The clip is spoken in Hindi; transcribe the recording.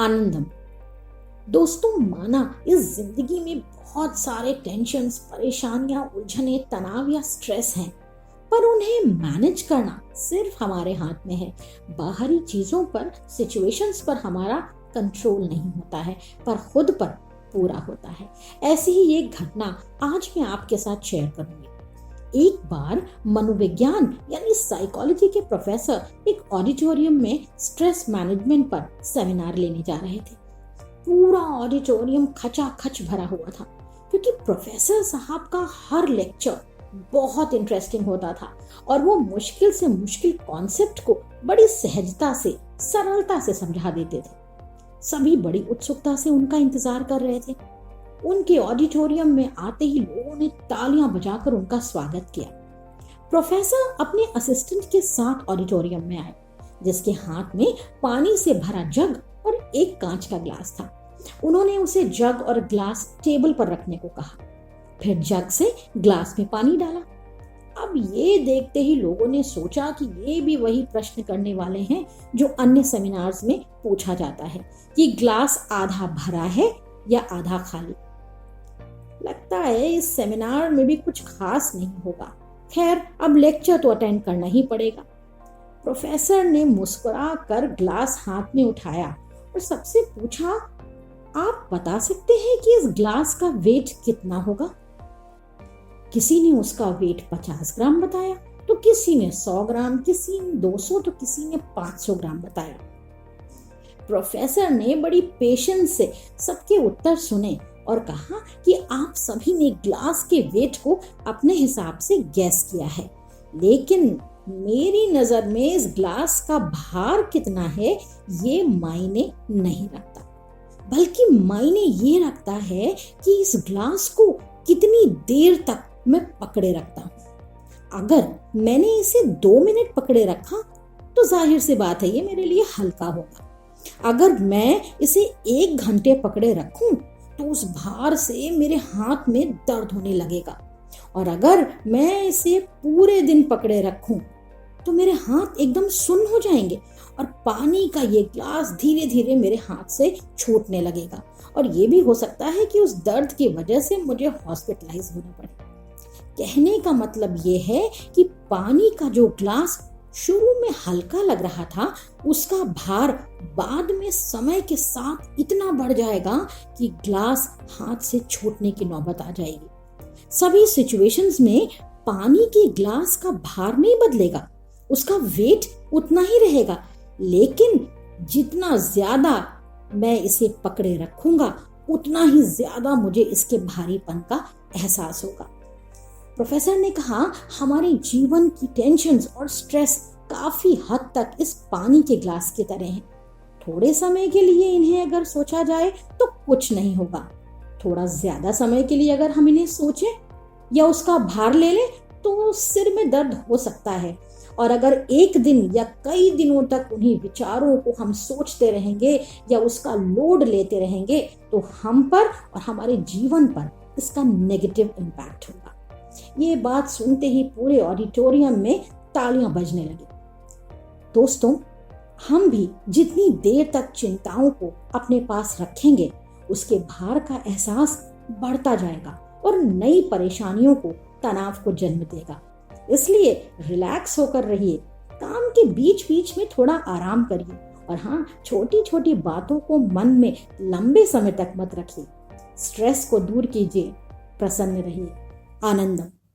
आनंदम। दोस्तों, माना इस जिंदगी में बहुत सारे टेंशन्स, परेशानियां, उलझने, तनाव या स्ट्रेस हैं, पर उन्हें मैनेज करना सिर्फ हमारे हाथ में है। बाहरी चीजों पर, सिचुएशंस पर हमारा कंट्रोल नहीं होता है, पर खुद पर पूरा होता है। ऐसी ही एक घटना आज मैं आपके साथ शेयर करूंगी। एक बार मनोविज्ञान यानी साइकोलॉजी के प्रोफेसर एक ऑडिटोरियम में स्ट्रेस मैनेजमेंट पर सेमिनार लेने जा रहे थे। पूरा ऑडिटोरियम खचाखच भरा हुआ था, क्योंकि प्रोफेसर साहब का हर लेक्चर बहुत इंटरेस्टिंग होता था और वो मुश्किल से मुश्किल कॉन्सेप्ट को बड़ी सहजता से, सरलता से समझा देते थे। सभी बड़ी उत्सुकता से उनका इंतजार कर रहे थे। उनके ऑडिटोरियम में आते ही लोगों ने तालियां बजाकर उनका स्वागत किया। प्रोफेसर अपने असिस्टेंट के साथ ऑडिटोरियम में आए, जिसके हाथ में पानी से भरा जग और एक कांच का ग्लास था। उन्होंने उसे जग और ग्लास टेबल पर रखने को कहा, फिर जग से ग्लास में पानी डाला। अब ये देखते ही लोगों ने सोचा कि ये भी वही प्रश्न करने वाले हैं जो अन्य सेमिनार्स में पूछा जाता है कि ग्लास आधा भरा है या आधा खाली। लगता है इस सेमिनार में भी कुछ खास नहीं होगा। खैर, अब लेक्चर तो अटेंड करना ही पड़ेगा। प्रोफेसर ने मुस्कुरा कर ग्लास हाथ में उठाया और सबसे पूछा, आप बता सकते हैं कि इस ग्लास का वेट कितना होगा? किसी ने उसका वेट 50 ग्राम बताया, तो किसी ने 100 ग्राम, किसी ने 200, तो किसी ने 500 ग्राम बताया। प्रोफेसर ने बड़ी पेशेंस से सबके उत्तर सुने और कहा कि आप सभी ने ग्लास के वेट को अपने हिसाब से गैस किया है, लेकिन मेरी नजर में इस ग्लास का भार कितना है ये मायने नहीं रखता, बल्कि मायने ये रखता है कि इस ग्लास को कितनी देर तक मैं पकड़े रखता हूं। अगर मैंने इसे 2 मिनट पकड़े रखा तो जाहिर सी बात है ये मेरे लिए हल्का होगा। अगर मैं इसे 1 घंटे पकड़े रखूं तो उस भार से मेरे हाथ में दर्द होने लगेगा, और अगर मैं इसे पूरे दिन पकड़े रखूं तो मेरे हाथ एकदम सुन्न हो जाएंगे और पानी का ये ग्लास धीरे धीरे मेरे हाथ से छूटने लगेगा, और ये भी हो सकता है कि उस दर्द की वजह से मुझे हॉस्पिटलाइज होना पड़े। कहने का मतलब ये है कि पानी का जो ग्लास शुरू में हल्का लग रहा था, उसका भार बाद में समय के साथ इतना बढ़ जाएगा कि ग्लास हाथ से छूटने की नौबत आ जाएगी। सभी सिचुएशंस में पानी के ग्लास का भार नहीं बदलेगा, उसका वेट उतना ही रहेगा, लेकिन जितना ज्यादा मैं इसे पकड़े रखूंगा उतना ही ज्यादा मुझे इसके भारीपन का एहसास होगा। प्रोफेसर ने कहा, हमारे जीवन की टेंशन्स और स्ट्रेस काफी हद तक इस पानी के ग्लास की तरह हैं। थोड़े समय के लिए इन्हें अगर सोचा जाए तो कुछ नहीं होगा, थोड़ा ज्यादा समय के लिए अगर हम इन्हें सोचें या उसका भार ले लें तो सिर में दर्द हो सकता है, और अगर 1 दिन या कई दिनों तक उन्हीं विचारों को हम सोचते रहेंगे या उसका लोड लेते रहेंगे तो हम पर और हमारे जीवन पर इसका नेगेटिव इम्पैक्ट होगा। ये बात सुनते ही पूरे ऑडिटोरियम में तालियां बजने लगी। दोस्तों, हम भी जितनी देर तक चिंताओं को अपने पास रखेंगे, उसके भार का एहसास बढ़ता जाएगा और नई परेशानियों को, तनाव को जन्म देगा। इसलिए रिलैक्स होकर रहिए, काम के बीच बीच में थोड़ा आराम करिए, और हाँ, छोटी छोटी बातों को मन में लंबे समय तक मत रखिए। स्ट्रेस को दूर कीजिए, प्रसन्न रहिए। आनंदम।